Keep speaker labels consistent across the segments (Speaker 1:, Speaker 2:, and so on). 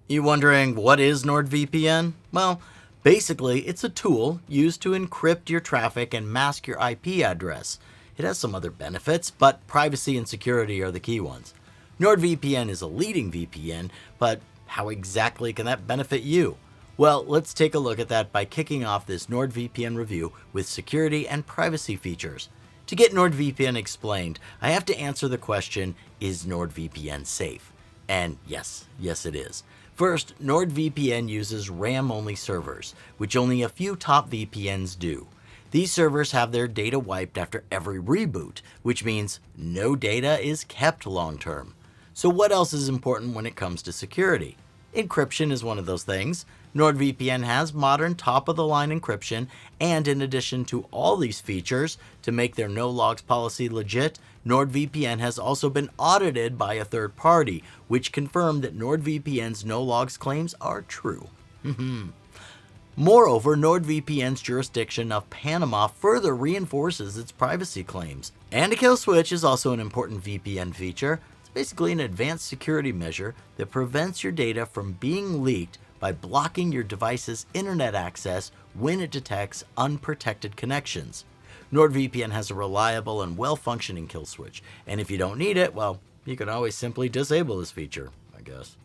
Speaker 1: You wondering what is NordVPN? Well, basically, it's a tool used to encrypt your traffic and mask your IP address. It has some other benefits, but privacy and security are the key ones. NordVPN is a leading VPN, but how exactly can that benefit you? Well, let's take a look at that by kicking off this NordVPN review with security and privacy features. To get NordVPN explained, I have to answer the question, is NordVPN safe? And yes it is. First, NordVPN uses RAM-only servers, which only a few top VPNs do. These servers have their data wiped after every reboot, which means no data is kept long-term. So what else is important when it comes to security? Encryption is one of those things. NordVPN has modern top-of-the-line encryption, and in addition to all these features, to make their no-logs policy legit, NordVPN has also been audited by a third party, which confirmed that NordVPN's no-logs claims are true. Moreover, NordVPN's jurisdiction of Panama further reinforces its privacy claims. And a kill switch is also an important VPN feature. It's basically an advanced security measure that prevents your data from being leaked by blocking your device's internet access when it detects unprotected connections. NordVPN has a reliable and well-functioning kill switch, and if you don't need it, well, you can always simply disable this feature, I guess.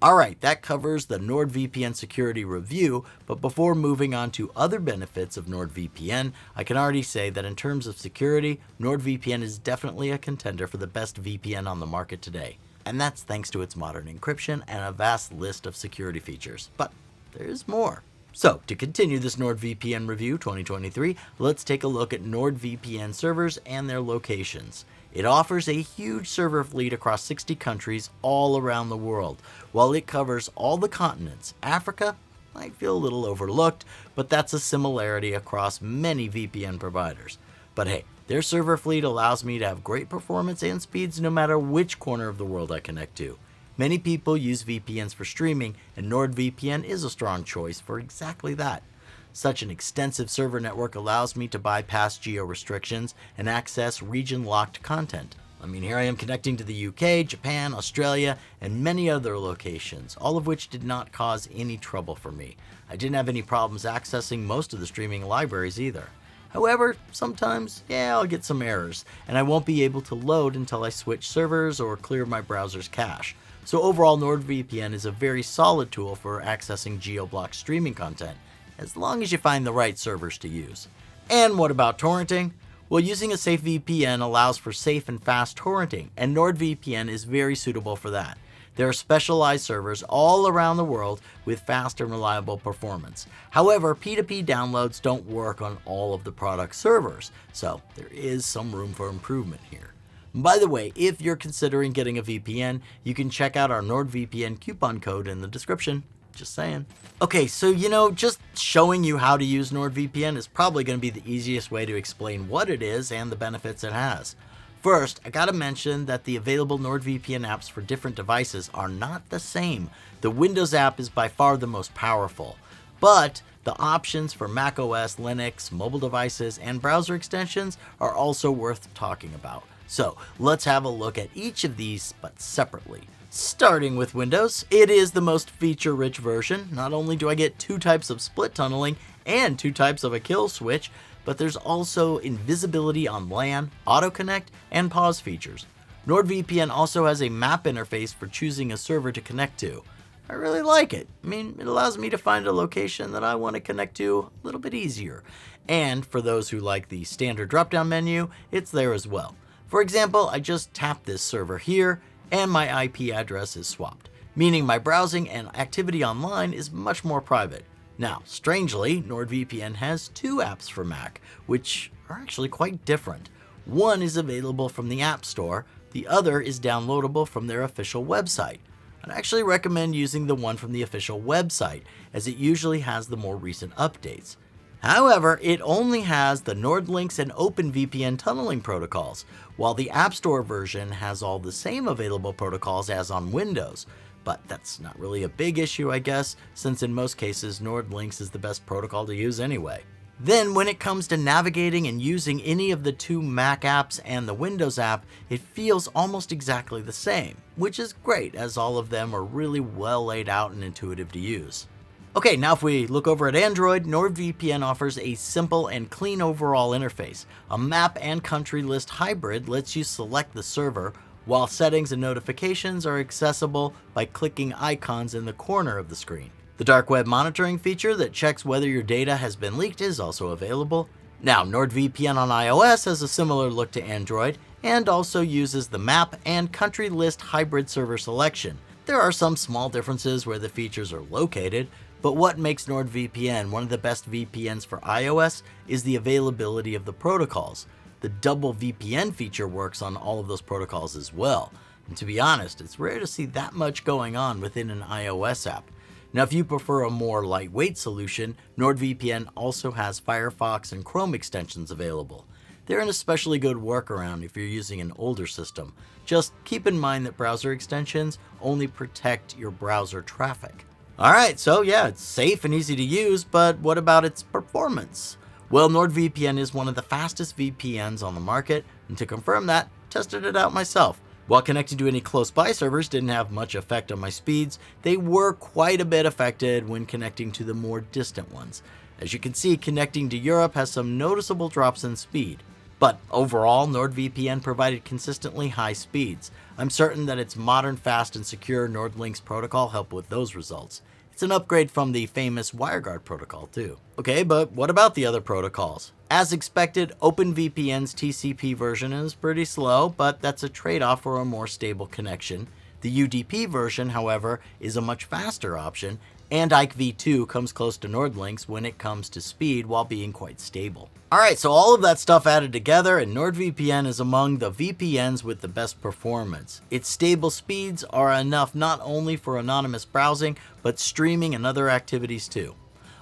Speaker 1: Alright, that covers the NordVPN security review, but before moving on to other benefits of NordVPN, I can already say that in terms of security, NordVPN is definitely a contender for the best VPN on the market today. And that's thanks to its modern encryption and a vast list of security features. But there's more. So, to continue this NordVPN review 2023, let's take a look at NordVPN servers and their locations. It offers a huge server fleet across 60 countries all around the world. While it covers all the continents, Africa might feel a little overlooked, but that's a similarity across many VPN providers. But hey, their server fleet allows me to have great performance and speeds no matter which corner of the world I connect to. Many people use VPNs for streaming, and NordVPN is a strong choice for exactly that. Such an extensive server network allows me to bypass geo-restrictions and access region-locked content. I mean, here I am connecting to the UK, Japan, Australia, and many other locations, all of which did not cause any trouble for me. I didn't have any problems accessing most of the streaming libraries either. However, sometimes, I'll get some errors, and I won't be able to load until I switch servers or clear my browser's cache. So overall, NordVPN is a very solid tool for accessing geo-blocked streaming content, as long as you find the right servers to use. And what about torrenting? Well, using a safe VPN allows for safe and fast torrenting, and NordVPN is very suitable for that. There are specialized servers all around the world with fast and reliable performance. However, P2P downloads don't work on all of the product servers, so there is some room for improvement here. By the way, if you're considering getting a VPN, you can check out our NordVPN coupon code in the description. Just saying. Okay, so just showing you how to use NordVPN is probably going to be the easiest way to explain what it is and the benefits it has. First, I gotta mention that the available NordVPN apps for different devices are not the same. The Windows app is by far the most powerful, but the options for macOS, Linux, mobile devices, and browser extensions are also worth talking about. So let's have a look at each of these, but separately. Starting with Windows, it is the most feature-rich version. Not only do I get 2 types of split tunneling and 2 types of a kill switch, but there's also invisibility on LAN, auto-connect, and pause features. NordVPN also has a map interface for choosing a server to connect to. I really like it. I mean, it allows me to find a location that I want to connect to a little bit easier. And for those who like the standard drop-down menu, it's there as well. For example, I just tap this server here, and my IP address is swapped, meaning my browsing and activity online is much more private. Now, strangely, NordVPN has 2 apps for Mac, which are actually quite different. One is available from the App Store, the other is downloadable from their official website. I'd actually recommend using the one from the official website, as it usually has the more recent updates. However, it only has the NordLynx and OpenVPN tunneling protocols, while the App Store version has all the same available protocols as on Windows. But that's not really a big issue, I guess, since in most cases NordLynx is the best protocol to use anyway. Then when it comes to navigating and using any of the two Mac apps and the Windows app, it feels almost exactly the same, which is great as all of them are really well laid out and intuitive to use. Okay, now if we look over at Android, NordVPN offers a simple and clean overall interface. A map and country list hybrid lets you select the server, while settings and notifications are accessible by clicking icons in the corner of the screen. The dark web monitoring feature that checks whether your data has been leaked is also available. Now, NordVPN on iOS has a similar look to Android and also uses the map and country list hybrid server selection. There are some small differences where the features are located, but what makes NordVPN one of the best VPNs for iOS is the availability of the protocols. The double VPN feature works on all of those protocols as well. And to be honest, it's rare to see that much going on within an iOS app. Now, if you prefer a more lightweight solution, NordVPN also has Firefox and Chrome extensions available. They're an especially good workaround if you're using an older system. Just keep in mind that browser extensions only protect your browser traffic. Alright, so yeah, it's safe and easy to use, but what about its performance? Well, NordVPN is one of the fastest VPNs on the market, and to confirm that, tested it out myself. While connecting to any close-by servers didn't have much effect on my speeds, they were quite a bit affected when connecting to the more distant ones. As you can see, connecting to Europe has some noticeable drops in speed. But overall, NordVPN provided consistently high speeds. I'm certain that its modern, fast, and secure NordLynx protocol helped with those results. It's an upgrade from the famous WireGuard protocol too. Okay, but what about the other protocols? As expected, OpenVPN's TCP version is pretty slow, but that's a trade-off for a more stable connection. The UDP version, however, is a much faster option, and Ike v2 comes close to NordLynx when it comes to speed while being quite stable. Alright, so all of that stuff added together, and NordVPN is among the VPNs with the best performance. Its stable speeds are enough not only for anonymous browsing, but streaming and other activities too.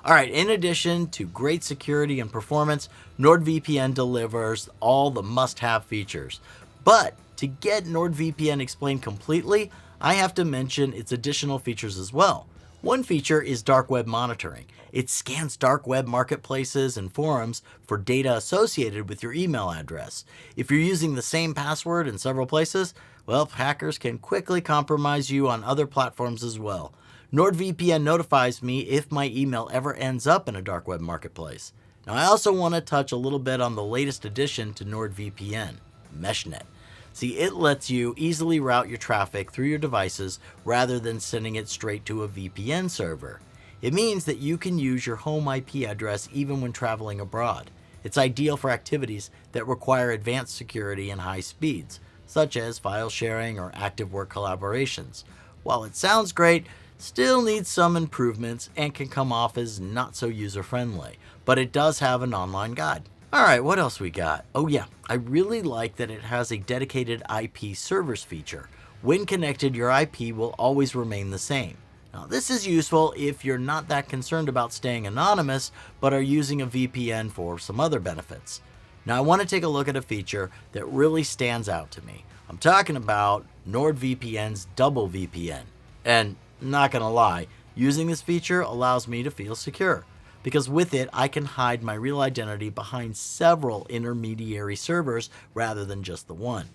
Speaker 1: Alright, in addition to great security and performance, NordVPN delivers all the must-have features. But to get NordVPN explained completely, I have to mention its additional features as well. One feature is dark web monitoring. It scans dark web marketplaces and forums for data associated with your email address. If you're using the same password in several places, well, hackers can quickly compromise you on other platforms as well. NordVPN notifies me if my email ever ends up in a dark web marketplace. Now, I also want to touch a little bit on the latest addition to NordVPN, MeshNet. See, it lets you easily route your traffic through your devices rather than sending it straight to a VPN server. It means that you can use your home IP address even when traveling abroad. It's ideal for activities that require advanced security and high speeds, such as file sharing or active work collaborations. While it sounds great, still needs some improvements and can come off as not so user-friendly, but it does have an online guide. Alright, what else we got? Oh yeah, I really like that it has a dedicated IP servers feature. When connected, your IP will always remain the same. Now, this is useful if you're not that concerned about staying anonymous, but are using a VPN for some other benefits. Now, I want to take a look at a feature that really stands out to me. I'm talking about NordVPN's double VPN. And not gonna lie, using this feature allows me to feel secure, because with it, I can hide my real identity behind several intermediary servers rather than just the one.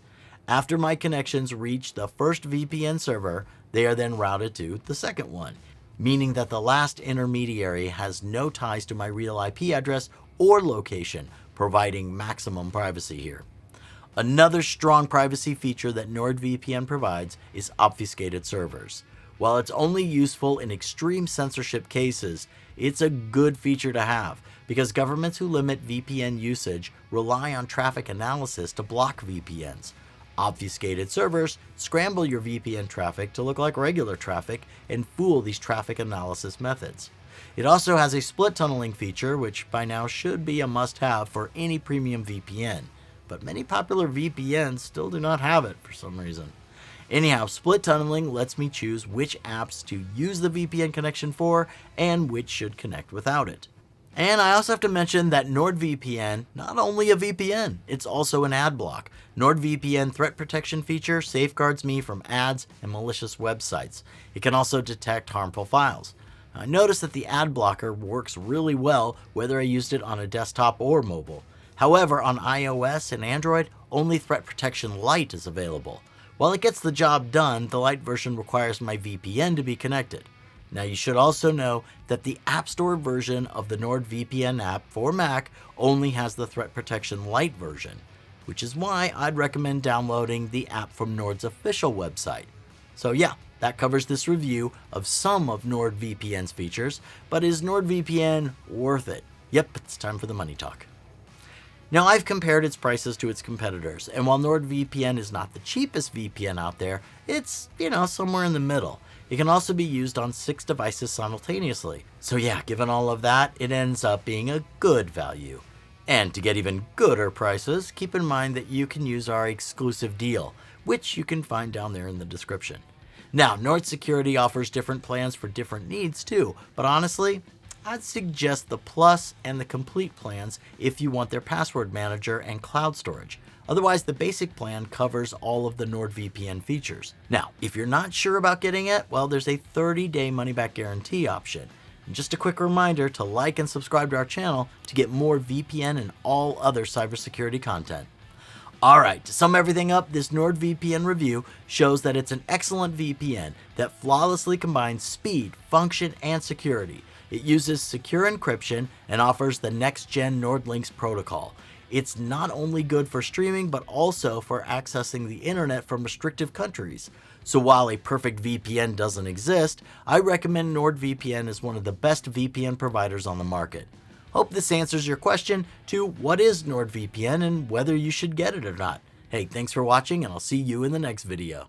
Speaker 1: After my connections reach the first VPN server, they are then routed to the second one, meaning that the last intermediary has no ties to my real IP address or location, providing maximum privacy here. Another strong privacy feature that NordVPN provides is obfuscated servers. While it's only useful in extreme censorship cases, it's a good feature to have because governments who limit VPN usage rely on traffic analysis to block VPNs. Obfuscated servers scramble your VPN traffic to look like regular traffic and fool these traffic analysis methods. It also has a split tunneling feature, which by now should be a must-have for any premium VPN, but many popular VPNs still do not have it for some reason. Anyhow, split tunneling lets me choose which apps to use the VPN connection for and which should connect without it. And I also have to mention that NordVPN, not only a VPN, it's also an ad block. NordVPN threat protection feature safeguards me from ads and malicious websites. It can also detect harmful files. I noticed that the ad blocker works really well whether I used it on a desktop or mobile. However, on iOS and Android, only Threat Protection Lite is available. While it gets the job done, the Lite version requires my VPN to be connected. Now you should also know that the App Store version of the NordVPN app for Mac only has the Threat Protection Lite version, which is why I'd recommend downloading the app from Nord's official website. So yeah, that covers this review of some of NordVPN's features, but is NordVPN worth it? Yep, it's time for the money talk. Now I've compared its prices to its competitors, and while NordVPN is not the cheapest VPN out there, it's, somewhere in the middle. It can also be used on 6 devices simultaneously. So yeah, given all of that, it ends up being a good value. And to get even gooder prices, keep in mind that you can use our exclusive deal, which you can find down there in the description. Now, Nord Security offers different plans for different needs too, but honestly, I'd suggest the Plus and the Complete plans if you want their password manager and cloud storage. Otherwise, the basic plan covers all of the NordVPN features. Now, if you're not sure about getting it, well, there's a 30-day money-back guarantee option. And just a quick reminder to like and subscribe to our channel to get more VPN and all other cybersecurity content. Alright, to sum everything up, this NordVPN review shows that it's an excellent VPN that flawlessly combines speed, function, and security. It uses secure encryption and offers the next-gen NordLynx protocol. It's not only good for streaming, but also for accessing the internet from restrictive countries. So while a perfect VPN doesn't exist, I recommend NordVPN as one of the best VPN providers on the market. Hope this answers your question to what is NordVPN and whether you should get it or not. Hey, thanks for watching, and I'll see you in the next video.